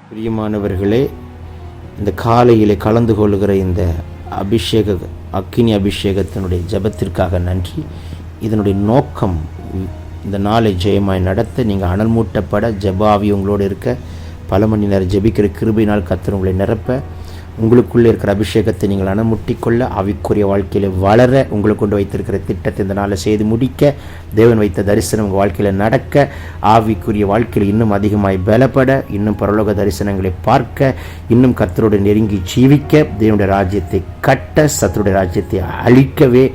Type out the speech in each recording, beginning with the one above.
பிரியமானவர்களே, இந்த காலையில் கலந்து கொள்கிற இந்த அக்கினி அபிஷேகத்தினுடைய ஜெபத்திற்காக நன்றி. இதனுடைய நோக்கம் இந்த நாளை ஜெயமாய் நடத்த, நீங்கள் அனல் மூட்டப்பட, ஜெபாவி உங்களோடு இருக்க, பல மணி நேரம் ஜெபிக்கிற கிருபையினால் கர்த்தர் உங்களை நிரப்ப, உங்களுக்குள்ளே இருக்கிற அபிஷேகத்தை நீங்கள் அனமுட்டிக்கொள்ள, ஆவிக்குரிய வாழ்க்கையில் வளர, உங்களுக்கு கொண்டு வைத்திருக்கிற திட்டத்தை இந்த நாளில் செய்து முடிக்க, தேவன் வைத்த தரிசனம் உங்கள் வாழ்க்கையில் நடக்க, ஆவிக்குரிய வாழ்க்கையில் இன்னும் அதிகமாய் பலப்பட, இன்னும் பரலோக தரிசனங்களை பார்க்க, இன்னும் கர்த்தரோடு நெருங்கி ஜீவிக்க, தேவனுடைய ராஜ்யத்தை கட்ட, சத்துருடைய ராஜ்யத்தை அழிக்கவே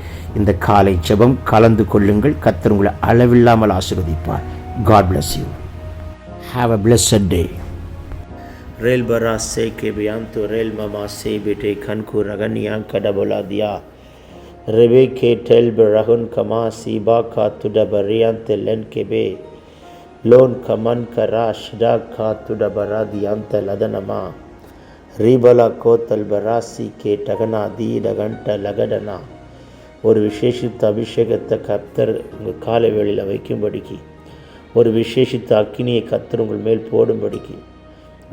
இந்த காலை ஜெபம் கலந்து கொள்ளுங்கள். கர்த்தர் உங்களை அளவில்லாமல் ஆசீர்வதிப்பார். God bless you. Have a blessed day. Rail बरा से के बयान तो रेल ममा से बेटे खन को रगनिया कड़ा बोला दिया रेबे के टेल बरहन कमा सीबा का तुडा बरियान ते लेन के बे लोन कमन करा शिदा का तुडा बरा दियान ते लदनमा रीबला को तल बरासी के टगना दी डगंट लगडना ஒரு விசேஷித்த அபிஷேகத்தை கர்த்தர் உங்கள் காலை வேளையில் வைக்கும்படிக்கு, ஒரு விசேஷித்த அக்கினியை கர்த்தர் உங்கள் மேல் போடும்படிக்கு,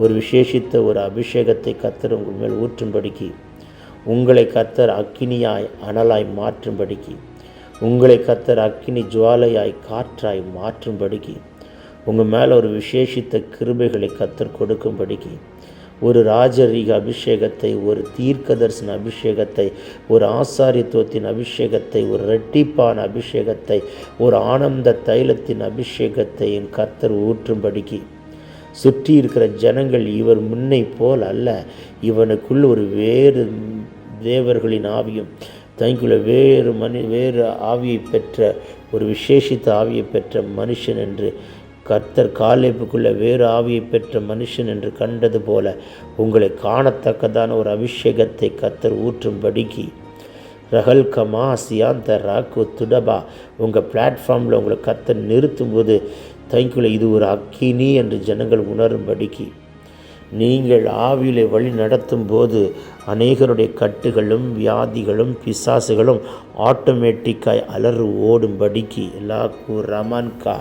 ஒரு விசேஷித்த ஒரு அபிஷேகத்தை கர்த்தர் உங்கள் மேல் ஊற்றும்படிக்கு, உங்களை கர்த்தர் அக்கினியாய் அனலாய் மாற்றும்படிக்கு, உங்களை கர்த்தர் அக்கினி ஜுவாலையாய் காற்றாய் மாற்றும்படிக்கு, உங்கள் மேலே ஒரு விசேஷித்த கிருபைகளை கர்த்தர் கொடுக்கும்படிக்கு, ஒரு ராஜரீக அபிஷேகத்தை, ஒரு தீர்க்க தரிசன அபிஷேகத்தை, ஒரு ஆசாரியத்துவத்தின் அபிஷேகத்தை, ஒரு இரட்டிப்பான அபிஷேகத்தை, ஒரு ஆனந்த தைலத்தின் அபிஷேகத்தை என் கர்த்தர் ஊற்றும்படிக்கு, சுற்றி இருக்கிற ஜனங்கள் இவர் முன்னை போல் அல்ல, இவனுக்குள் ஒரு வேறு தேவர்களின் ஆவியும் தங்கியுள்ள வேறு ஆவியை பெற்ற ஒரு விசேஷித்த ஆவியை பெற்ற மனுஷன் என்று கர்த்தர் காலேபுக்குள்ள வேறு ஆவியை பெற்ற மனுஷன் என்று கண்டது போல உங்களை காணத்தக்கதான ஒரு அபிஷேகத்தை கர்த்தர் ஊற்றும்படிக்கு, ரகல் கமா சியாந்த ராக்கு துடபா உங்கள் பிளாட்ஃபார்மில் உங்களை கர்த்தர் நிறுத்தும்போது தங்கிக்குள்ள இது ஒரு அக்கினி என்று ஜனங்கள் உணரும்படிக்கு, நீங்கள் ஆவியிலே வழி நடத்தும் போது அநேகருடைய கட்டுகளும் வியாதிகளும் பிசாசுகளும் ஆட்டோமேட்டிக்காய் அலறு ஓடும்படிக்கு, எல்லாக்கு ரமன்கா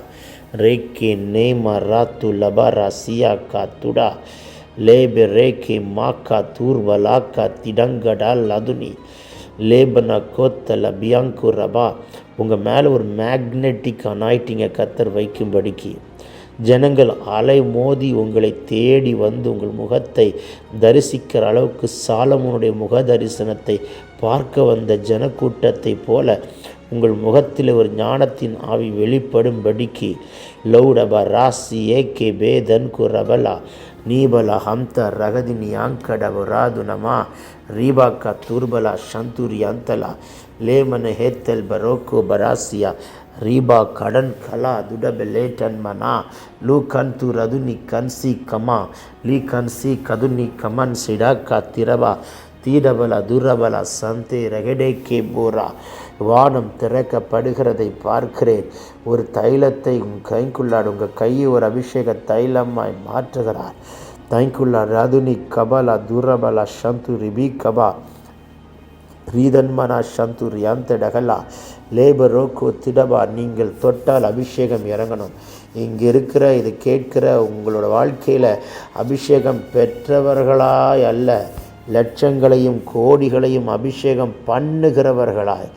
ரேக்கே நேமா ராத்து லபாரா சியா கா துடா லேபே ரேக்கே மாக்கா தூர்வலாக்கா திடங்கடா லதுனி லேபனா கோத்தல பியாங்கு ரபா உங்கள் மேலே ஒரு மேக்னெட்டிக் அனாய்ட்டிங்கை கர்த்தர் வைக்கும்படிக்கு, ஜனங்கள் அலை மோதி உங்களை தேடி வந்து உங்கள் முகத்தை தரிசிக்கிற அளவுக்கு சாலமோனுடைய முக தரிசனத்தை பார்க்க வந்த ஜனக்கூட்டத்தை போல உங்கள் முகத்தில் ஒரு ஞானத்தின் ஆவி வெளிப்படும்படிக்கு, லௌடபா ராசி ஏகே பேதன்கு ரபலா நீபலா ஹம்த ரகதினி ஆங்கடவு ராதுனமா ரீபாக்கா துர்பலா சந்தூரி அந்தலா லேமன ஹேத்தல் பரோக்கோ பராசியா ரீபா கடன் கலா துடபெலேட்டன் மனா லூ கன்து ரதுனி கன்சி கமா லீ கன்சி கதுனி கமன் சிடாக்கா திரபா தீடபல துரபல சந்தே ரகடே கே போரா வானம் திறக்கப்படுகிறதை பார்க்கிறேன். ஒரு தைலத்தை உங்கள் கைக்குள்ளாடு, உங்கள் கையை ஒரு அபிஷேக தைலமாய் மாற்றுகிறார். தைக்குள்ளார் ரதுனி கபலா துரபலா சந்து ரிபி கபா ரீதன்மனா சந்து ரியாந்த டகலா லேபரோக்கோ திடபா நீங்கள் தொட்டால் அபிஷேகம் இறங்கணும். இங்கே இருக்கிற இது கேட்கிற உங்களோட வாழ்க்கையில் அபிஷேகம் பெற்றவர்களாய் அல்ல, லட்சங்களையும் கோடிகளையும் அபிஷேகம் பண்ணுகிறவர்களாய்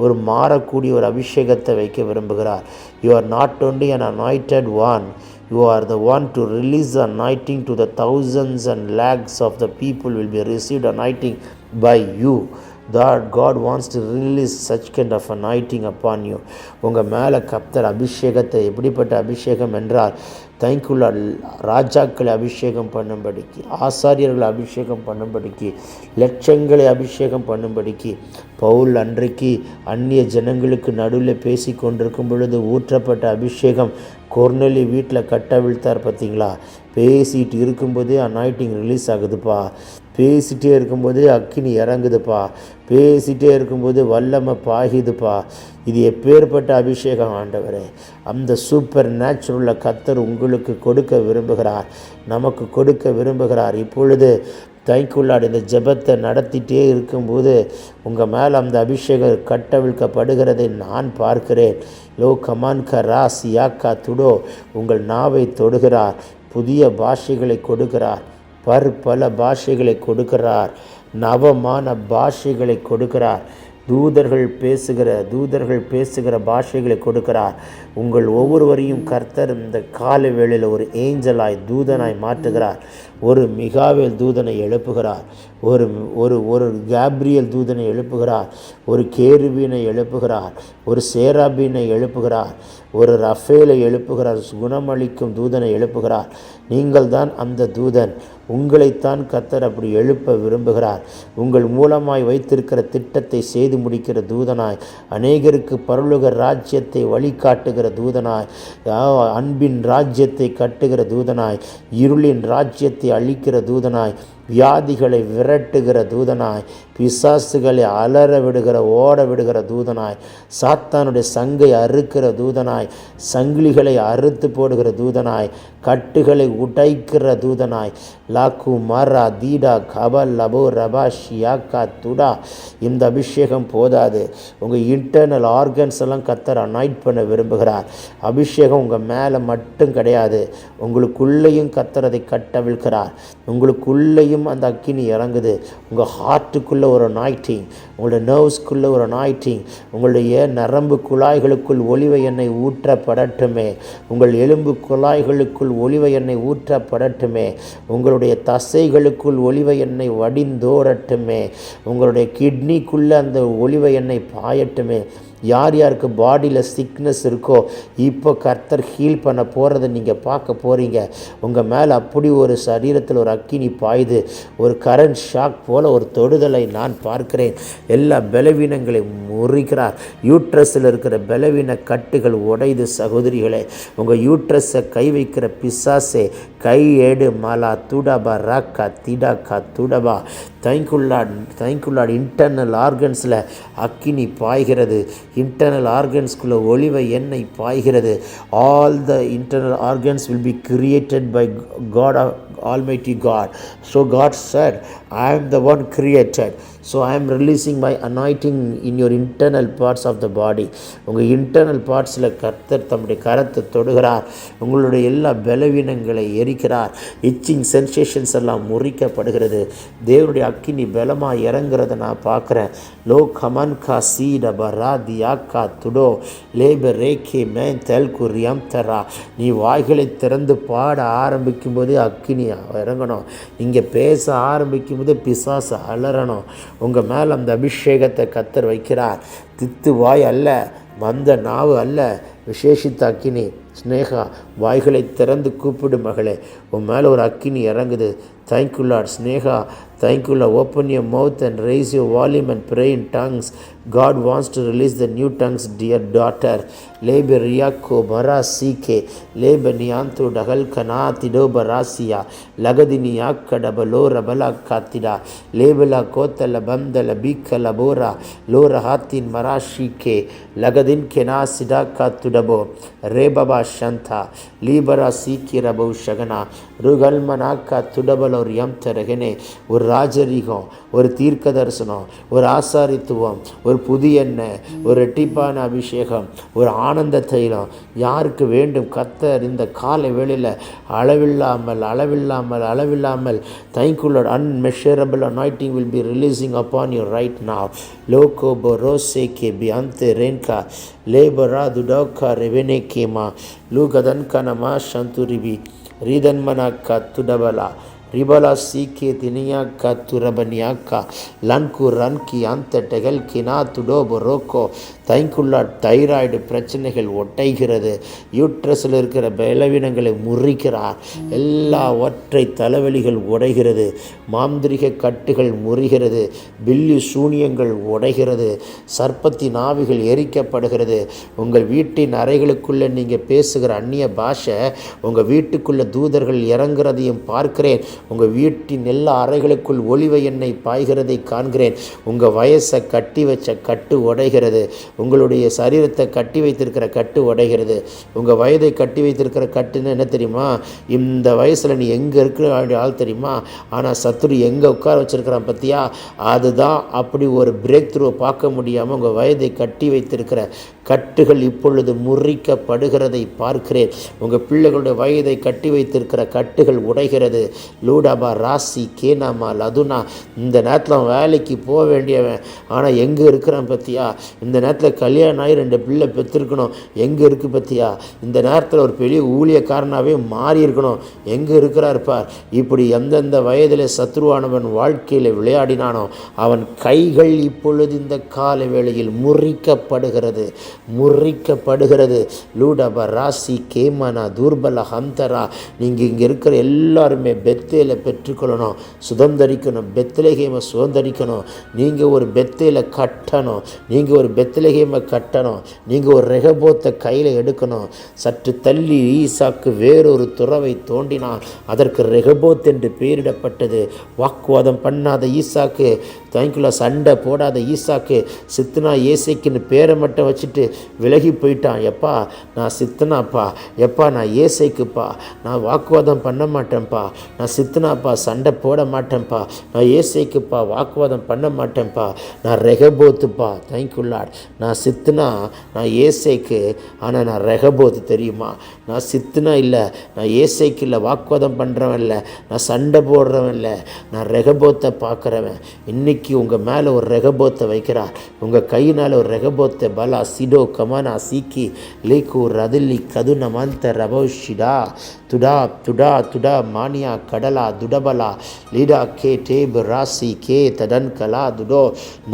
ஒரு மாறக்கூடிய ஒரு அபிஷேகத்தை வைக்க விரும்புகிறார். You are not only an anointed one, you are the one to release the anointing to the thousands and lakhs of the people will be received anointing by you. that God wants to release such kind of anointing upon you. உங்கள் மேலே கர்த்தர் அபிஷேகத்தை, எப்படிப்பட்ட அபிஷேகம் என்றால் தனிக்குள்ள ராஜாக்களை அபிஷேகம் பண்ணும்படிக்கு, ஆசாரியர்களை அபிஷேகம் பண்ணும்படிக்கு, லட்சங்களை அபிஷேகம் பண்ணும்படிக்கு. பவுல் அன்றைக்கு அந்நிய ஜனங்களுக்கு நடுவில் பேசி கொண்டிருக்கும் பொழுது ஊற்றப்பட்ட அபிஷேகம் கொர்நேலி வீட்டில் கட்டவிழ்த்தார். பார்த்தீங்களா? பேசிட்டு இருக்கும்போதே அனாயிட்டிங் ரிலீஸ் ஆகுதுப்பா, பேசிகிட்டே இருக்கும்போதே அக்கினி இறங்குதுப்பா, பேசிகிட்டே இருக்கும்போது வல்லமை பாயுதுப்பா. இது எப்பேற்பட்ட அபிஷேகம் ஆண்டவரே! அந்த சூப்பர் நேச்சுரலில் கர்த்தர் உங்களுக்கு கொடுக்க விரும்புகிறார், நமக்கு கொடுக்க விரும்புகிறார். இப்பொழுது தைக்குள்ளாடு இந்த ஜெபத்தை நடத்திட்டே இருக்கும்போது உங்கள் மேலே அந்த அபிஷேகம் கட்டவிழ்க்கப்படுகிறதை நான் பார்க்கிறேன். லோ கமான் க ராஸ் யாக்கா துடோ உங்கள் நாவை தொடுகிறார். புதிய பாஷைகளை கொடுக்கிறார். பற்பல பாஷைகளை கொடுக்கிறார். நவமான பாஷைகளை கொடுக்கிறார். தூதர்கள் பேசுகிற பாஷைகளை கொடுக்கிறார். உங்கள் ஒவ்வொருவரையும் கர்த்தர் இந்த கால வேளையில் ஒரு ஏஞ்சலாய் தூதனாய் மாற்றுகிறார். ஒரு மிகாவேல் தூதனை எழுப்புகிறார். ஒரு கேப்ரியல் தூதனை எழுப்புகிறார். ஒரு கேருபீனை எழுப்புகிறார். ஒரு சேராபீனை எழுப்புகிறார். ஒரு ரஃபேலை எழுப்புகிறார். குணமளிக்கும் தூதனை எழுப்புகிறார். நீங்கள் தான் அந்த தூதன். உங்களைத்தான் கர்த்தர் அப்படி எழுப்ப விரும்புகிறார். உங்கள் மூலமாய் வைத்திருக்கிற திட்டத்தை செய்து முடிக்கிற தூதனாய், அநேகருக்கு பரலோக ராஜ்யத்தை வழிகாட்டுகிற தூதனாய், அன்பின் ராஜ்யத்தை கட்டுகிற தூதனாய், இருளின் ராஜ்யத்தை அழிக்கிற தூதனாய், வியாதிகளை விரட்டுகிற தூதனாய், பிசாசுகளை அலற விடுகிற ஓட விடுகிற தூதனாய், சாத்தானுடைய சங்கை அறுக்கிற தூதனாய், சங்கிலிகளை அறுத்து போடுகிற தூதனாய், கட்டுகளை உடைக்கிற தூதனாய், லாக்கு மரா தீடா கபல் லபோ ரபா ஷியாக்கா துடா. இந்த அபிஷேகம் போதாது. உங்கள் இன்டர்னல் ஆர்கன்ஸ் எல்லாம் கர்த்தர் அனாய்ட் பண்ண விரும்புகிறார். அபிஷேகம் உங்கள் மேலே மட்டும் கிடையாது, உங்களுக்குள்ளேயும் கர்த்தர் அதை கட்டவிழ்கிறார். உங்களுக்குள்ளேயும் அந்த அக்கினி இறங்குது. உங்கள் ஹார்ட்டுக்குள்ளே ஒரு அனாய்டிங், உங்களுடைய நர்வ்ஸ்குள்ளே ஒரு அனாய்டிங், உங்களுடைய நரம்பு குழாய்களுக்குள் ஒலிவ எண்ணெய் ஊற்றப்படட்டுமே. உங்கள் எலும்பு குழாய்களுக்குள் ஒலிவ எண்ணெய் ஊற்றப்படட்டுமே. உங்களுடைய தசைகளுக்குள் ஒலிவ எண்ணெய் வடிந்தோடட்டுமே. உங்களுடைய கிட்னிக்குள்ளே அந்த ஒலிவ எண்ணெய் பாயட்டுமே. யார் யாருக்கு பாடியில் சிக்னஸ் இருக்கோ இப்போ கர்த்தர் ஹீல் பண்ண போகிறத நீங்கள் பார்க்க போகிறீங்க. உங்கள் மேலே அப்படி ஒரு சரீரத்தில் ஒரு அக்கினி பாயுது. ஒரு கரண்ட் ஷாக் போல் ஒரு தொடுதலை நான் பார்க்கிறேன். எல்லா பலவீனங்களை முறிக்கிறார். யூட்ரஸில் இருக்கிற பலவீன கட்டுகள் உடையுது. சகோதரிகளே, உங்கள் யூட்ரஸை கை வைக்கிற பிசாசே கை ஏடு மலா துடபா ராக்கா திடாக்கா துடபா. தேங்க்யூ. இன்டர்னல் ஆர்கன்ஸில் அக்கினி பாய்கிறது. இன்டர்னல் ஆர்கன்ஸ்குள்ளே ஒலிவ எண்ணெய் பாய்கிறது. All the internal organs will be created by God, Almighty God. So God said, I am the one created. So I am releasing my anointing in your internal parts of the body. உங்கள் internal பார்ட்ஸில் கர்த்தர் தம்முடைய கரத்தை தொடுகிறார். உங்களுடைய எல்லா பலவீனங்களை எரிக்கிறார். Itching sensations எல்லாம் முறிக்கப்படுகிறது. தேவனுடைய அக்கினி பலமாக இறங்குறத நான் பார்க்குறேன். லோ கமன் கா சீட பரா தியாக்கா துடோ லேப ரேக்கே மேன் தெல்கு ரியம் தரா. நீ வாய்களை திறந்து பாட ஆரம்பிக்கும் போதே அக்கினி இறங்கணும். இங்கே பேச ஆரம்பிக்கும் போதே பிசாசு அலறணும். உங்கள் மேலே அந்த அபிஷேகத்தை கர்த்தர் வைக்கிறார். தித்து வாய் அல்ல, மந்த நாவு அல்ல, விசேஷித்த அக்கினி. ஸ்னேகா, வாய்களை திறந்து கூப்பிடு மகளே. உன் மேலே ஒரு அக்கினி இறங்குது. Thank you Lord. Sneha, thank you Lord. Open your mouth and raise your volume and pray in tongues. God wants to release the new tongues, dear daughter. Lebe riyako marasike lebe nianto dagal kana tido barasia lagadini akkada balora bala katida lebela kota la banda la bika la bora lora hatin marashike lagadin kena sida katudabo rebaba shanta libera sikira bau shagana rugal manaka tudabalo yamtaragene. ஒரு ராஜரீகம், ஒரு தீர்க்க தரிசனம், ஒரு ஆசாரித்துவம், ஒரு புதிய எண்ணெய், ஒரு ரெட்டிப்பான அபிஷேகம், ஒரு ஆனந்த தைலம் யாருக்கு வேண்டும்? கர்த்தர் இந்த காலை வேளையில் அளவில்லாமல் thankful unmeasurable anointing will be releasing upon you right now. Loko boroseke biante renka lebara dudoka revenekema lugadankanama shanturibi ridanmanaka tudabala ரிபலா சீக்கே தினியாக்கா துரபனியாக்கா லன்கு ரன்கி அந்த டெகல் கினா துடோபோ ரோக்கோ. தைங்குள்ளா தைராய்டு பிரச்சனைகள் ஒட்டைகிறது. யூட்ரஸில் இருக்கிற பலவீனங்களை முறிக்கிறார். எல்லா ஒற்றை தலைவலிகள் உடைகிறது. மாந்திரிக கட்டுகள் முறிகிறது. பில்லி சூனியங்கள் உடைகிறது. சர்ப்பத்தின் ஆவிகள் எரிக்கப்படுகிறது. உங்கள் வீட்டின் அறைகளுக்குள்ளே நீங்கள் பேசுகிற அந்நிய பாஷை உங்கள் வீட்டுக்குள்ளே தூதர்கள் இறங்குறதையும் பார்க்கிறேன். உங்கள் வீட்டின் எல்லா அறைகளுக்குள் ஒளிவ எண்ணெய் பாய்கிறதை காண்கிறேன். உங்கள் வயசை கட்டி வச்ச கட்டு உடைகிறது. உங்களுடைய சரீரத்தை கட்டி வைத்திருக்கிற கட்டு உடைகிறது. உங்கள் வயதை கட்டி வைத்திருக்கிற கட்டுன்னு என்ன தெரியுமா? இந்த வயசில் நீ எங்கே இருக்கிற ஆள் தெரியுமா? ஆனால் சத்துரு எங்கே உட்கார வச்சுருக்கிறான் பற்றியா? அதுதான் அப்படி ஒரு பிரேக் த்ரூ பார்க்க முடியாமல் உங்கள் வயதை கட்டி வைத்திருக்கிற கட்டுகள் இப்பொழுது முறிக்கப்படுகிறதை பார்க்கிறேன். உங்கள் பிள்ளைகளுடைய வயதை கட்டி வைத்திருக்கிற கட்டுகள் உடைகிறது. லூடாபா ராசி கேனாமா லதுனா. இந்த நேரத்தில் வேலைக்கு போக வேண்டியவன், ஆனால் எங்கே இருக்கிறான் பற்றியா? இந்த நேரத்தில் கல்யாணம் ஆகி 2 பிள்ளை பெற்றிருக்கணும், எங்கே இருக்குது பற்றியா? இந்த நேரத்தில் ஒரு பெரிய ஊழியக்காரனாகவே மாறி இருக்கணும், எங்கே இருக்கிறார் பார். இப்படி எந்தெந்த வயதில் சத்ருவானவன் வாழ்க்கையில் விளையாடினானோ அவன் கைகள் இப்பொழுது இந்த கால வேளையில் முறிக்கப்படுகிறது. லூடபா ராசி கேமனா துர்பல ஹந்தரா. நீங்கள் இங்கே இருக்கிற எல்லாருமே பெத்தேலை பெற்றுக்கொள்ளணும், சுதந்திரிக்கணும். பெத்லகேமை சுதந்திரிக்கணும். நீங்கள் ஒரு பெத்தேலை கட்டணும். நீங்கள் ஒரு பெத்லகேமை கட்டணும். நீங்கள் ஒரு ரெகபோத்தை கையில் எடுக்கணும். சற்று தள்ளி ஈசாக்கு வேறொரு துறவை தோண்டினான். அதற்கு ரெகபோத் என்று பெயரிடப்பட்டது. வாக்குவாதம் பண்ணாத ஈசாக்கு, தேங்க்யூலா, சண்டை போடாத ஈசாக்கு சித்தனா ஏசைக்குன்னு பேரை மட்டும் வச்சுட்டு விலகி போயிட்டான். எப்பா நான் சித்தனாப்பா, எப்பா நான் ஏசைக்குப்பா, நான் வாக்குவாதம் பண்ண மாட்டேன்ப்பா, நான் சித்தனாப்பா, சண்டை போட மாட்டேன்ப்பா, நான் ஏசைக்குப்பா, வாக்குவாதம் பண்ண மாட்டேன்ப்பா, நான் ரெகபோத்துப்பா. தேங்க்யூலாட். நான் சித்தனா, நான் ஏசைக்கு, ஆனால் நான் ரெகபோத்து தெரியுமா? நான் சித்தனா இல்லை, நான் ஏசைக்கு இல்லை, வாக்குவாதம் பண்ணுறவன் இல்லை, நான் சண்டை போடுறவன் இல்லை, நான் ரெகபோத்தை பார்க்குறவன். இன்றைக்கி உங்கள் மேலே ஒரு ரெகபோத்தை வைக்கிறார். உங்கள் கையினால் ஒரு ரெகபோத்தை பலா சிடோ கமானா சீக்கி லேக்கு ரதில்லி கதுன மந்த ரபோஷிடா துடா துடா துடா மானியா கடலா துடபலா லீடா கே டேப் ராசி கே தடன் கலா துடோ.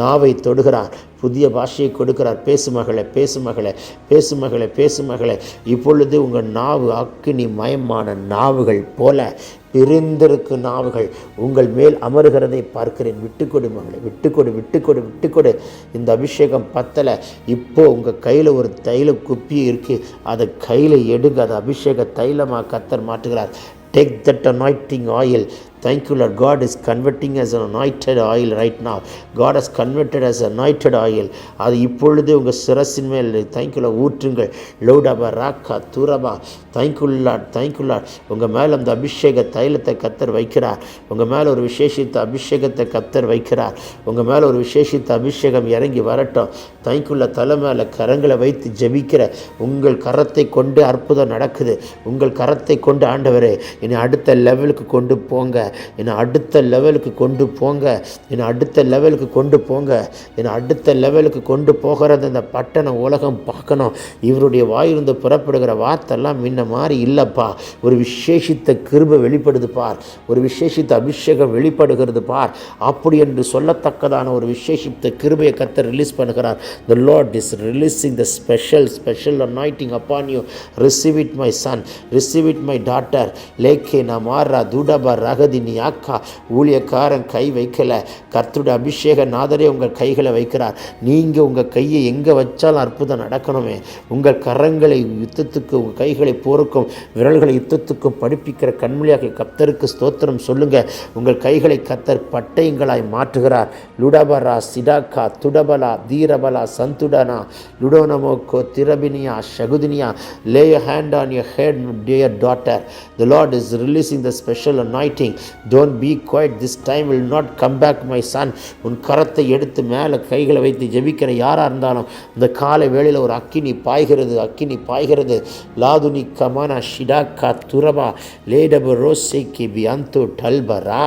நாவை தொடுகிறார், புதிய பாஷையை கொடுக்கிறார். பேசு மகளே, பேசு மகளே, பேசு மகளே, பேசு மகளே. இப்பொழுது உங்கள் நாவு அக்கினி மயமான நாவுகள் போல பிரிந்திருக்கு நாவுகள் உங்கள் மேல் அமருகிறதை பார்க்கிறேன். விட்டுக்கொடு மகளே, விட்டுக்கொடு, விட்டுக்கொடு, விட்டுக்கொடு. இந்த அபிஷேகம் பத்தலை. இப்போ உங்கள் கையில் ஒரு தைல குப்பி இருக்குது, அதை கையில் எடுங்க. அதை அபிஷேக தைலமாக கர்த்தர் மாற்றுகிறார். Take that anointing oil. Thank you, Lord. God is converting as an anointed oil right now. God has converted as anointed oil. அது இப்பொழுது உங்கள் சிரசின் மேல் தேங்க்யூலா ஊற்றுங்கள். லோடாபா ராக்கா தூரபா. தேங்க்யூல்லா, தேங்க்யூல்லா. உங்கள் மேலே அந்த அபிஷேக தைலத்தை கர்த்தர் வைக்கிறார். உங்கள் மேலே ஒரு விசேஷித்த அபிஷேகத்தை கர்த்தர் வைக்கிறார். உங்கள் மேலே ஒரு விசேஷித்த அபிஷேகம் இறங்கி வரட்டும். தேங்க்யூல்லா. தலை மேலே கரங்களை வைத்து ஜெபிக்கிற உங்கள் கரத்தை கொண்டு அற்புதம் நடக்குது. உங்கள் கரத்தை கொண்டு ஆண்டவரே என்னை அடுத்த லெவலுக்கு கொண்டு போங்க, என்னை அடுத்த லெவலுக்கு கொண்டு போங்க, என்னை அடுத்த லெவலுக்கு கொண்டு போங்க, என்னை அடுத்த லெவலுக்கு கொண்டு போகிறது. இந்த பட்டணம் உலகம் பார்க்கணும். இவருடைய வாயிலிருந்து புறப்படுகிற வார்த்தைலாம் முன்ன மாதிரி இல்லைப்பா. ஒரு விசேஷித்த கிருபை வெளிப்படுது பார், ஒரு விசேஷித்த அபிஷேகம் வெளிப்படுகிறது பார். அப்படி என்று சொல்லத்தக்கதான ஒரு விசேஷித்த கிருபையை கர்த்தர் ரிலீஸ் பண்ணுகிறார். The Lord is releasing the special anointing upon you. Receive it my son, receive it my daughter. லேக்கே நமாரா துடபா ரகதினி ஆக்கா. ஊழியக்காரன் கை வைக்கலை, கர்த்தருடைய அபிஷேக நாதரே உங்கள் கைகளை வைக்கிறார். நீங்கள் உங்கள் கையை எங்கே வச்சாலும் அற்புதம் நடக்கணுமே. உங்கள் கரங்களை யுத்தத்துக்கு, உங்கள் கைகளை போருக்கும், விரல்களை யுத்தத்துக்கும் படிப்பிக்கிற கண்மொழியாக கர்த்தருக்கு ஸ்தோத்திரம் சொல்லுங்கள். உங்கள் கைகளை கர்த்தர் பட்டயங்களாய் மாற்றுகிறார். லுடபரா சிடாக்கா துடபலா தீரபலா சந்துடனா லுடோனமோக்கோ திரபினியா ஷகுதினியா. Lay your hand on your head, dear daughter. The Lord is releasing the special anointing. Don't be quiet. This time will not come back, my son. உன் கரத்தை எடுத்து மேலே கைகளை வைத்து ஜெபிக்கிற யாராக இருந்தாலும் இந்த காலை வேளையில் ஒரு அக்கினி பாய்கிறது, அக்கினி பாய்கிறது. லாதுனி கமானா ஷிடாக்கா துரபா லேடப ரோசேக்கி பியந்தோ டல்பரா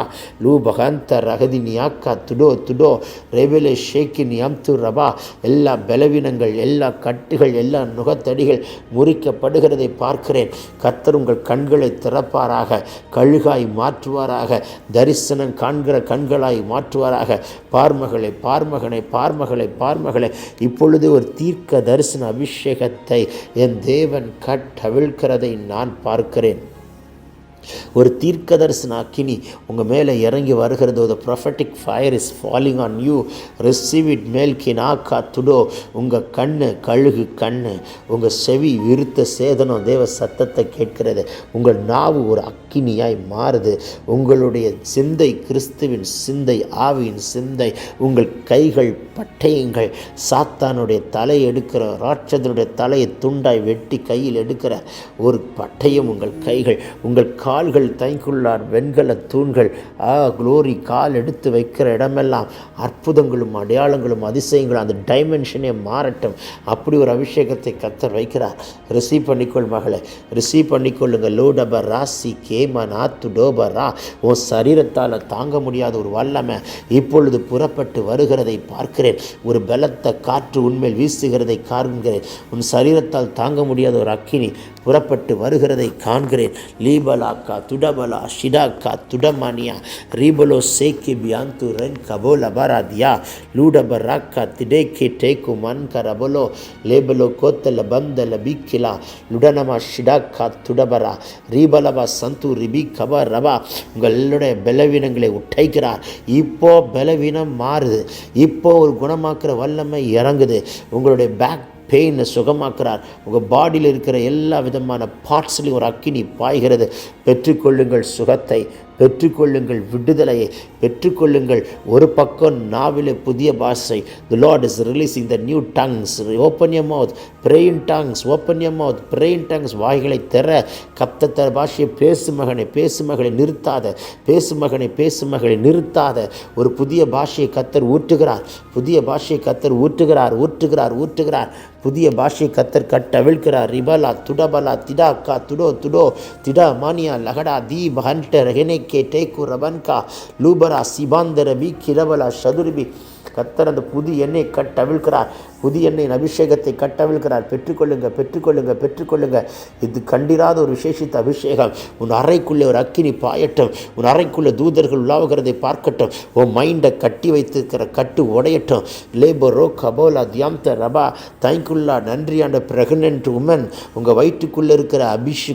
லூபகந்த ரகதினியாக்கா துடோ துடோ ரெபெலே ஷேக்கி நியம்து ரபா. எல்லா பலவீனங்கள், எல்லா கட்டுகள், எல்லா நுகத்தடிகள் முறிக்கப்படுகிறதை பார்க்கிறேன். கர்த்தர் உங்கள் கண்களை திறப்பாராக, கழுகாய் மாற்றுவாராக, தரிசனம் காண்கிற கண்களாய் மாற்றுவாராக. பார்மகளே, பார்மகனை, பார்மகளை, பார்மகளை. இப்பொழுது ஒரு தீர்க்க தரிசன அபிஷேகத்தை என் தேவன் கட்டவிழ்கிறதை நான் பார்க்கிறேன். ஒரு தீர்க்கதரிசன அக்கினி உங்கள் மேலே இறங்கி வருகிறது. The prophetic fire is falling on you. Receive it. மேல்கினாக்கா துடோ. உங்கள் கண்ணு கழுகு கண்ணு, உங்கள் செவி விருத்த சேதனம் தேவ சத்தத்தை கேட்கிறது. உங்கள் நாவு ஒரு அக்கினியாய் மாறுது. உங்களுடைய சிந்தை கிறிஸ்துவின் சிந்தை, ஆவியின் சிந்தை. உங்கள் கைகள் பட்டயங்கள், சாத்தானுடைய தலை எடுக்கிற, ராட்சதனுடைய தலையை துண்டாய் வெட்டி கையில் எடுக்கிற ஒரு பட்டயம் உங்கள் கைகள். உங்கள் கால்கள் தைக்குள்ளார் வெண்கல தூண்கள். குளோரி கால் எடுத்து வைக்கிற இடமெல்லாம் அற்புதங்களும் அடையாளங்களும் அதிசயங்களும் அந்த டைமென்ஷனே மாறட்டும். அப்படி ஒரு அபிஷேகத்தை கர்த்தர் வைக்கிறார். ரிசீவ் பண்ணிக்கொள் மகளே, ரிசீவ் பண்ணிக்கொள்ளுங்க. லோடபர் ராசி கேமனா துடோபரா. உன் சரீரத்தால் தாங்க முடியாத ஒரு வல்லமை இப்பொழுது புறப்பட்டு வருகிறதை பார்க்கிறேன். ஒரு பலத்த காற்று உன்மேல் வீசுகிறதை காண்கிறேன். உன் சரீரத்தால் தாங்க முடியாத ஒரு அக்கினி புறப்பட்டு வருகிறதை காண்கிறேன். லீபலாக்கா துடபலா ஷிடாக்கா துடமானியா ரீபலோ சேக்கி பியாந்து ரென் கபோல பராதியா லூடபராக்கா திடேக்கி டேக்கு மன்கரபலோ லேபலோ கோத்தல பந்தல பிக்கிலா லுடனமா ஷிடாக்கா துடபரா ரீபலவா சந்து ரிபி கபா ரபா. உங்களுடைய பலவீனங்களை உடைக்கிறார். இப்போ பலவீனம் மாறுது. இப்போ ஒரு குணமாக்குற வல்லமை இறங்குது. உங்களுடைய பேக் பெயினை சுகமாக்குறார். உங்கள் பாடியில் இருக்கிற எல்லா விதமான பார்ட்ஸ்லையும் ஒரு அக்கினி பாய்கிறது. பெற்றுக்கொள்ளுங்கள் சுகத்தை, பெற்றுக்கொள்ளுங்கள் விடுதலையை, பெற்றுக்கொள்ளுங்கள். ஒரு பக்கம் நாவிலே புதிய பாஷை. The Lord is releasing the new tongues. Open your mouth, pray in tongues. Open your mouth, pray in tongues. வாய்களை திற, கப்தத்தர பாஷையை பேசு மகனை, பேசு மகளை நிறுத்தாத, பேசு மகனை, பேசு மகளை நிறுத்தாத. ஒரு புதிய பாஷையை கர்த்தர் ஊற்றுகிறார். புதிய பாஷையை கர்த்தர் ஊற்றுகிறார், ஊற்றுகிறார், ஊற்றுகிறார். புதிய பாஷை கர்த்தர் கட்டவிழ்கிறார். ரிபலா துடபலா திடாக்கா துடோ துடோ திடா மானியா லகடா தீப் ஹண்டர் ஹெனேக்கே டேக்கு ரபன்கா லூபரா சிபாந்தர பி கிரபலா சதுர்பி. கர்த்தர் அந்த புது எண்ணெய் கட்டவிழ்கிறார். புதிய எண்ணெயின் அபிஷேகத்தை கட்டவிழ்கிறார். பெற்றுக்கொள்ளுங்க, பெற்றுக்கொள்ளுங்க, பெற்றுக்கொள்ளுங்க. இது கண்டிராத ஒரு விசேஷித்த அபிஷேகம். உன் அறைக்குள்ளே ஒரு அக்கினி பாயட்டும். உன் அறைக்குள்ளே தூதர்கள் உலாவுகிறதை பார்க்கட்டும். உன் மைண்டை கட்டி வைத்திருக்கிற கட்டு உடையட்டும். லேபரோ கபோலா தியாம்த ரபா தைக்குள்ளா. நன்றியாண்ட பிரெக்னென்ட் உமன், உங்கள் வயிற்றுக்குள்ளே இருக்கிற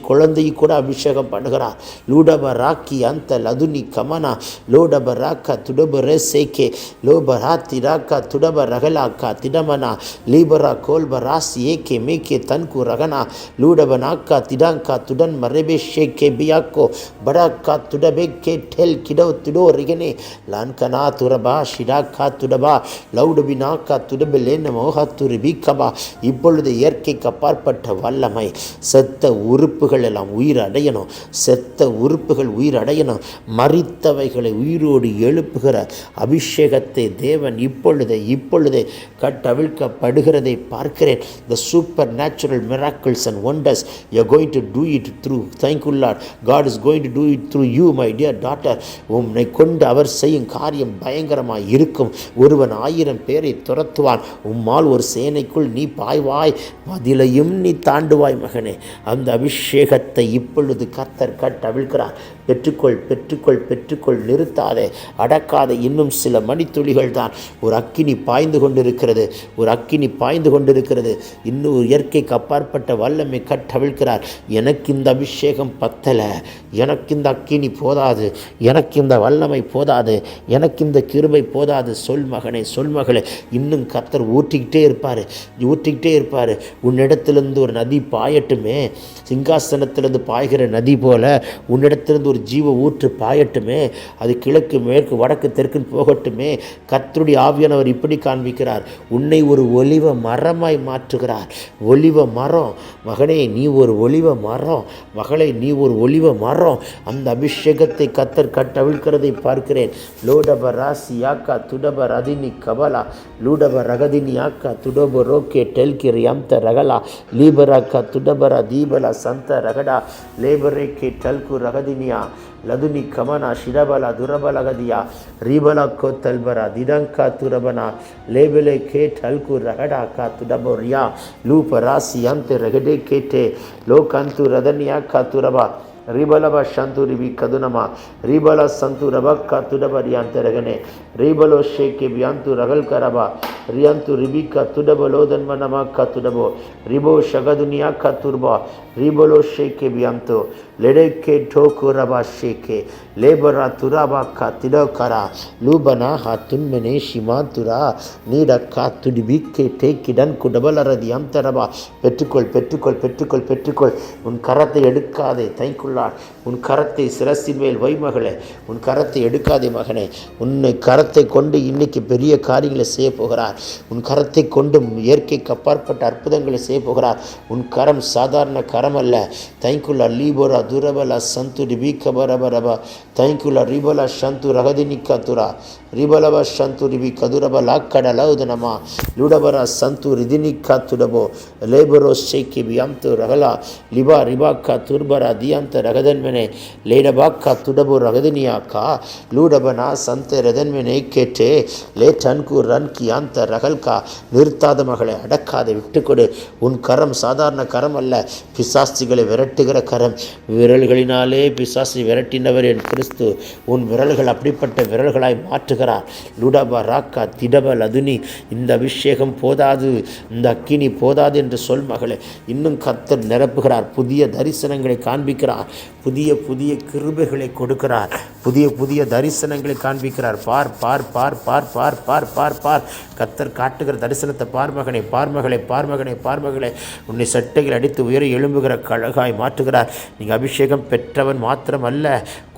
குழந்தையை கூட அபிஷேகம் பண்ணுகிறார். லூடப ராக்கி அந்த லதுனி கமனா லோடப ராக்கா துடப ரேசேகே லோபரா திராக்கா துடப ரகலாக்கா திடமனா லீபரா கோல்ப ராசி ஏகே மேகே தன்கு ரகனா லூடபனாக்கா திடாங்கா துடன் மரபே ஷேகே பியாக்கோ படாக்கா துடபேக்கே டெல் கிடோ துடோ ரிகனே லான்கனா துரபா ஷிடாக்கா துடபா லவுடுபினாக்கா துடபிலேன மோகத்துரு பீக்கபா. இப்பொழுது இயற்கைக்கு அப்பாற்பட்ட வல்லமை. செத்த உறுப்புகள் எல்லாம் உயிர் அடையணும். செத்த உறுப்புகள் உயிர் அடையணும். மரித்தவைகளை உயிரோடு எழுப்புகிற அபிஷேகத்தை தேவன் இப்பொழுதே கட்டவிழ்க்கப்படுகிறதை பார்க்கிறேன். The supernatural miracles and wonders, you are going to do it through. Thank you Lord. God is going to do it through you, my dear daughter. உம்மை கொண்டு அவர் செய்யும் காரியம் பயங்கரமாய் இருக்கும். ஒருவன் 1000 பேரை துரத்துவான். உம்மால் ஒரு சேனைக்குள் நீ பாய்வாய், மதிலையும் நீ தாண்டுவாய் மகனே. அந்த அபிஷேகத்தை இப்பொழுது கர்த்தர் கட்டவிழ்க்கிறார். பெற்றுக்கொள், பெற்றுக்கொள், பெற்றுக்கொள். நிறுத்தாதே, அடக்காதே. இன்னும் சில மணித்துளிகள் தான். ஒரு அக்கினி பாய்ந்து கொண்டிருக்கிறது. ஒரு அக்கினி பாய்ந்து கொண்டிருக்கிறது. இன்னும் இயற்கைக்கு அப்பாற்பட்ட வல்லமை கட்டவிழ்க்கிறார். எனக்கு இந்த அபிஷேகம் பத்தலை, எனக்கு இந்த அக்கினி போதாது, எனக்கு இந்த வல்லமை போதாது, எனக்கு இந்த கிருபை போதாது. சொல் மகனே, சொல் மகளே. இன்னும் கர்த்தர் ஊற்றிக்கிட்டே இருப்பார், ஊற்றிக்கிட்டே இருப்பார். உன்னிடத்திலிருந்து ஒரு நதி பாயட்டுமே. சிங்காசனத்திலிருந்து பாய்கிற நதி போல உன்னிடத்திலிருந்து ஒரு ஜீவ ஊற்று பாயட்டுமே. அது கிழக்கு மேற்கு வடக்கு தெற்குன்னு போகட்டுமே. கர்த்தருடைய ஆவியானவர் இப்படி காண்பிக்கிறார். உன்னை ஒரு ஒலிவ மரமாய் மாற்றுகிறார். ஒலிவ மரம் மகனே, நீ ஒரு ஒலிவ மரம். மகளே, நீ ஒரு ஒலிவ மரம். அந்த அபிஷேகத்தை கர்த்தர் கட்டவிழ்க்கிறதை பார்க்கிறேன். லோடப ராசி யாக்கா துடப ரதினி கபலா லூடப ரகதினி யாக்கா துடப ரோக்கே டெல்கிரி அம்த ரகலா லீபராக்கா துடபரா தீபலா சந்த ரகடா லேபரேக்கே டல்கு ரகதினியா லதுனி கமனா ஷிடபலா துரபலகதியா ரீபலா கோத்தல்பரா திடங்கா துரபனா லேபலே கே டல்கு ரகடா கா துடபோரியா லூப ராசி அந்த ரகடே கேட்டே லோகந்து ரதனியா கா துரபா ರಿಬಲಬ ಶಂತು ರಿಬಿ ಕದುನಮ ರಿಬಲ ಸಂತು ರಬಕ್ಕ ತುಡಬ ರಿಯಾಂತ ರಗನೆ ರಿಬಲೋ ಶೇಕೆ ಬಿಯಾಂತು ರಗಲ್ ಕರಬ ರಿಯಂತು ರಿಬಿಕ ತುಡಬಲೋದನ್ಮ ನಮಕ್ಕ ತುಡಬೋ ರಿಬೋ ಶಗದುನಿಯಾ ಕತುರ್ಬ ರಿಬಲೋ ಶೇಕೆ ಬಿಯಾಂತು ಲೆಡೆಕ್ಕೆ ಠೋಕು ರಬ ಶೇಕೆ ಲೇಬರ ತುರಬ ಕ ತಿಡಕರ ಲೂಬನ ಹಾ துன்மனே ஷிமாந்துரா நீடக்கா துடிபிக்கே டேக்கிடன் குடபலரதி அந்தரபா பெற்றுக்கொள் பெற்றுக்கொள் பெற்றுக்கொள் பெற்றுக்கொள். உன் கரத்தை எடுக்காதே தைக்குள்ளார், உன் கரத்தை சிரசின் மேல் வைமகளே, உன் கரத்தை எடுக்காதே மகனே. உன்னை கரத்தை கொண்டு இன்னைக்கு பெரிய காரியங்களை செய்ய போகிறார். உன் கரத்தை கொண்டு இயற்கைக்கு அப்பாற்பட்ட அற்புதங்களை செய்ய போகிறார். உன் கரம் சாதாரண கரம் அல்ல. தைக்குள்ளா லீபோரா துரபலா சந்து டிபிகபரபரபா தைக்குள்ளா ரிபலா சந்து ரகதினிக்கா துரா ரிபலப சந்து ரிபி கதுரப லாக்கடல உதனமா லுடபர சந்து ரிதினிக்கா துடபோ லேபரோ ஷேக்கி பியாம்து ரகலா லிபா ரிபாக்கா துர்பரா தியாந்த ரகதன்மனே லேடபாக்கா துடபோ ரகதினியாக்கா லூடபனா சந்த ரதன்மனே கேட்டே லே டன்கு ரன் கியாந்த ரகல்கா. நிறுத்தாத மகளை அடக்காതെ விட்டுக்கொடு. உன் கரம் சாதாரண கரம் அல்ல, பிசாசிகளை விரட்டுகிற கரம். விரல்களினாலே பிசாசி விரட்டினவர் என் கிறிஸ்து. உன் விரல்கள் அப்படிப்பட்ட விரல்களாய் மாற்றுகிறார். லுடப ராக்கா திடப லதுனி. இந்த அபிஷேகம் போதாது, இந்த அக்கினி போதாது என்று சொல் மகளே. இன்னும் கர்த்தர் நிரப்புகிறார். புதிய தரிசனங்களை காண்பிக்கிறார். புதிய புதிய கிருபைகளை கொடுக்கிறார். புதிய புதிய தரிசனங்களை காண்பிக்கிறார். பார் பார் பார் பார் பார் பார் பார் பார் கர்த்தர் காட்டுகிற தரிசனத்தை பார்மகனே பார்மகளே பார்மகனே பார்மகளே. உன்னை சட்டைகள் அடித்து உயர எழும்புகிற கழகாய் மாற்றுகிறார். நீங்கள் அபிஷேகம் பெற்றவன் மாத்திரம் அல்ல,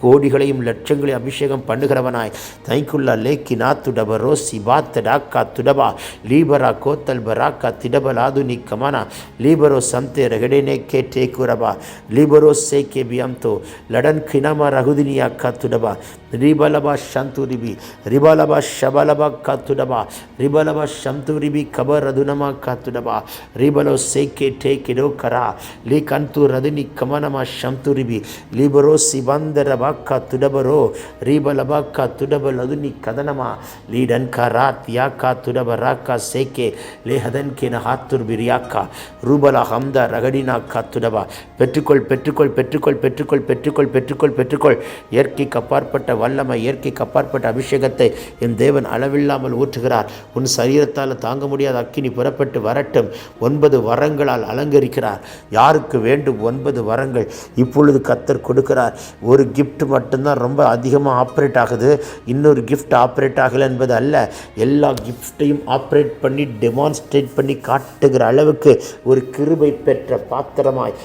கோடிகளையும் லட்சங்களையும் அபிஷேகம் பண்ணுகிறவனாய். தைக்குள்ளா லேக்கி நாத்துடப ரோசி பாத்த டாக்கா துடபா லீபரா கோத்தல் பராக்கா திடபலாது நீ கமானா லீபரோ சந்தே ரகடேனே கே டேக்குரபா லீபரோ சே கே பியம்தோ லடன் கினமா ரகுதினியா காத்துடபா ரிபலபா சந்துரிபி ரிபலபா ஷபலபா காத்துடபா ரிபலபா சந்துரிபி கபர் ரதுனமா காத்துடபா ரிபலோ சே கே டேக்கிடோ கரா லீ கந்து ரதுனி கமனமா சந்துரிபி லீபரோ சிபந்தரபா துடபரோ ரீபலபாக்கா துடபல் அதுனி கதனமா லீடன் கராத் யாக்கா துடபராக்கா சேக்கே லேஹதன் கேன ஹாத்துர் பிரியாக்கா ரூபலா ஹம்தா ரகடினாக்கா துடபா. பெற்றுக்கொள் பெற்றுக்கொள் பெற்றுக்கொள் பெற்றுக்கொள் பெற்றுக்கொள் பெற்றுக்கொள் பெற்றுக்கொள். இயற்கைக்கு அப்பாற்பட்ட வல்லமை, இயற்கைக்கு அப்பாற்பட்ட அபிஷேகத்தை என் தேவன் அளவில்லாமல் ஊற்றுகிறார். உன் சரீரத்தால் தாங்க முடியாத அக்கினி புறப்பட்டு வரட்டும். 9 வரங்களால் அலங்கரிக்கிறார். யாருக்கு வேண்டும் 9 வரங்கள் இப்பொழுது கர்த்தர் கொடுக்கிறார். ஒரு கிஃப்ட் மட்டும்தான் ரொம்ப அதிகமாக ஆப்ரேட் ஆகுது, இன்னொரு கிஃப்ட் ஆப்ரேட் ஆகலை என்பது அல்ல. எல்லா கிஃப்டையும் ஆப்ரேட் பண்ணி டெமான்ஸ்ட்ரேட் பண்ணி காட்டுகிற அளவுக்கு ஒரு கிருபை பெற்ற பாத்திரமாய்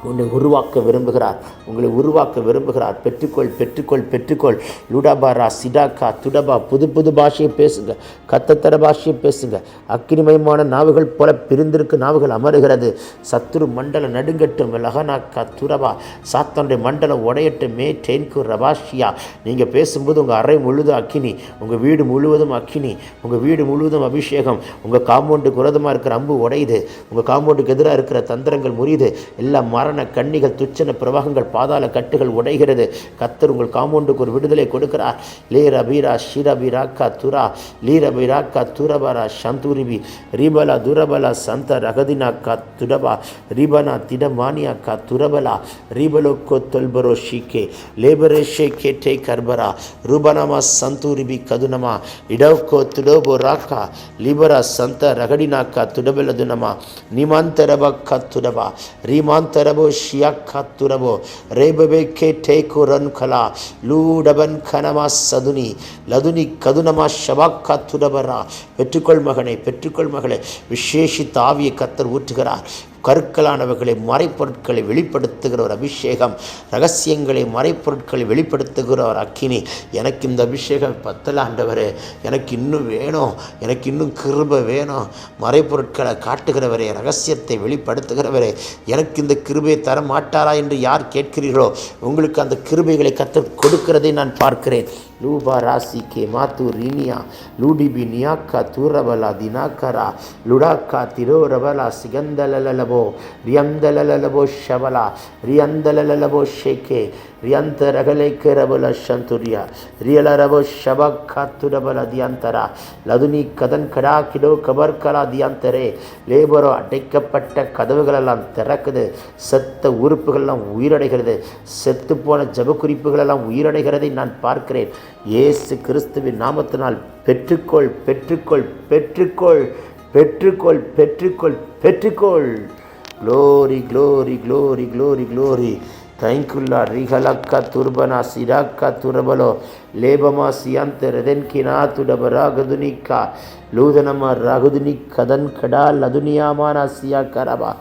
உன்னை உருவாக்க விரும்புகிறார். உங்களை உருவாக்க விரும்புகிறார். பெற்றுக்கொள் பெற்றுக்கொள் பெற்றுக்கொள். லுடாபாரா சிடாக்கா துடபா. புது புது பாஷையை பேசுங்க, கத்தத்தர பாஷையை பேசுங்க. அக்கினிமயமான நாவுகள் போல பிரிந்திருக்கு நாவுகள் அமருகிறது. சத்துரு மண்டல நடுங்கட்டும். லகனாக்கா துரபா. சாத்தானுடைய மண்டலம் உடையட்டும். மே டென்கு ரபாஷியா. நீங்கள் பேசும்போது உங்கள் அறை முழுதும் அக்கினி, உங்கள் வீடு முழுவதும் அக்கினி, உங்கள் வீடு முழுவதும் அபிஷேகம். உங்கள் காம்பவுண்டுக்கு விரோதமாக இருக்கிற அம்பு உடையுது, உங்கள் காம்பவுண்டுக்கு எதிராக இருக்கிற தந்திரங்கள் முறியுது. எல்லாம் மரண கண்ணிகள் துச்சன பிரவாகங்கள் பாதாள கட்டுகள் உடைகிறது. கர்த்தர் உங்கள் காம்பவுண்டுக்கு ஒரு விடுதலை கொடுக்கிறார். லேரபீரா ஷிரபிராக்கா துரா லீரபிராக்கா துரபரா சந்தூரிபி ரிபலா துரபலா சந்த ரகதினாக்கா துடபா ரிபனா திடமானியாக்கா துரபலா ரிபலோக்கோ தொல்பரோ ஷிகே லேபரே ஷேகே டே கர்பரா ரூபனமா சந்தூரிபி கதுனமா இடோக்கோ துடோபோ ராக்கா லிபரா சந்த ரகடினாக்கா துடபலதுனமா நிமாந்தரபக்கா துடபா ரீமாந்தரபோ ஷியாக்கா துரபோ ரேபபே கே டேகோ ரன் கலா லூடபன் கனமா சதுனி லதுனி கதுனமா ஷபாக்கா துடபரா. பெற்றுக்கொள் மகனை பெற்றுக்கொள் மகளே. விசேஷித்த ஆவியை கர்த்தர் ஊற்றுகிறார். கருக்களானவர்களை மறைப்பொருட்களை வெளிப்படுத்துகிற ஒரு அபிஷேகம், ரகசியங்களை மறைப்பொருட்களை வெளிப்படுத்துகிற ஒரு அக்கினி. எனக்கு இந்த அபிஷேகம் பத்தல ஆண்டவரே, எனக்கு இன்னும் வேணும், எனக்கு இன்னும் கிருபை வேணும். மறைப்பொருட்களை காட்டுகிறவரே, ரகசியத்தை வெளிப்படுத்துகிறவரே, எனக்கு இந்த கிருபையை தர மாட்டாரா என்று யார் கேட்கிறீர்களோ உங்களுக்கு அந்த கிருபைகளை கர்த்தர் கொடுக்கிறதை நான் பார்க்கிறேன். லூபா ராசி கே மாத்து ரீனியா லூடிபி நியாக்கா தூரபலா தினாக்கரா லுடாக்கா திரோரபலா சிகந்தலலபோ ரியந்தலலபோ ஷபலா ரியந்தலலபோ ஷேகே ரியந்த ரகலை கேரபல சந்துரியா ரியலரபோ ஷபக்காத்துடபல தியந்தரா லதுனி கதன் கடா கிடோ கபர்கலா தியந்தரே லேபரோ அடைக்கப்பட்ட கதவுகளெல்லாம் திறக்குது. செத்த உறுப்புகளெல்லாம் உயிரடைகிறது. செத்து போன ஜபக்குறிப்புகளெல்லாம் உயிரடைகிறதை நான் பார்க்கிறேன். இயேசு கிறிஸ்துவின் நாமத்தினால் பெற்றுக்கொள் பெற்றுக்கொள் பெற்றுக்கொள் பெற்றுக்கொள் பெற்றுக்கொள் பெற்றுக்கொள். Glory glory glory glory glory. தேங்க்யூல்லா ரிகலக்கா துர்பனா சிராக்கா துரபலோ லேபமா சியாந்த ரெதன்கினா துடப ராகதுனிக்கா லூதனமா ராகுதுனி கதன் கடா லதுனியாமானா சியா கரபா.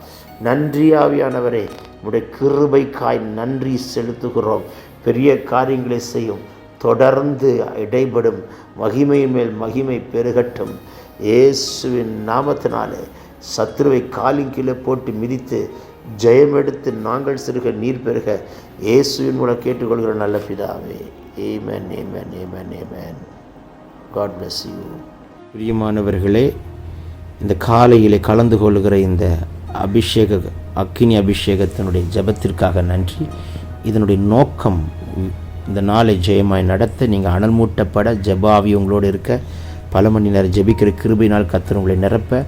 நன்றி ஆவியானவரே, உடைய கிருபைக்காய் நன்றி செலுத்துகிறோம். பெரிய காரியங்களை செய்யும். தொடர்ந்து இடைபடும். மகிமை மேல் மகிமை பெருகட்டும். இயேசுவின் நாமத்தினாலே சத்துருவை காலின் கீழே போட்டு மிதித்து ஜெயமெடுத்து நாங்கள் சிறுக நீர் பெருக இயேசுவின் மூலம் கேட்டுக்கொள்கிற நல்ல பிதாவே. ஆமென் ஆமென் ஆமென் ஆமென். God bless you. பிரியமானவர்களே, இந்த காலையிலே கலந்து கொள்கிற இந்த அக்கினி அபிஷேகத்தினுடைய ஜெபத்திற்காக நன்றி. இதனுடைய நோக்கம் இந்த நாளை ஜெயமாய் நடத்த, நீங்கள் அனல் மூட்டப்பட, ஜெபாவி உங்களோடு இருக்க, பல மணி நேரம் ஜெபிக்கிற கிருபையினால் கர்த்தர் உங்களை நிரப்ப,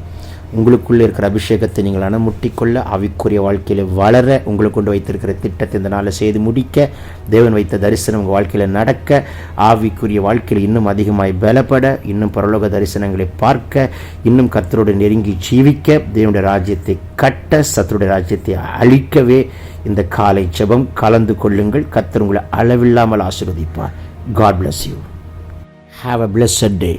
உங்களுக்குள்ளே இருக்கிற அபிஷேகத்தை நீங்கள் அனமுட்டிக்கொள்ள, ஆவிக்குரிய வாழ்க்கையில் வளர, உங்களை கொண்டு வைத்திருக்கிற திட்டத்தை இந்த நாளில் செய்து முடிக்க, தேவன் வைத்த தரிசனம் உங்கள் வாழ்க்கையில் நடக்க, ஆவிக்குரிய வாழ்க்கையில் இன்னும் அதிகமாய் பலப்பட, இன்னும் பரலோக தரிசனங்களை பார்க்க, இன்னும் கர்த்தரோடு நெருங்கி ஜீவிக்க, தேவனுடைய ராஜ்யத்தை கட்ட, சத்துருடைய ராஜ்யத்தை அழிக்கவே இந்த காலை ஜெபம் கலந்து கொள்ளுங்கள். கர்த்தர் உங்களை அளவில்லாமல் ஆசீர்வதிப்பார். God bless you. Have a blessed day.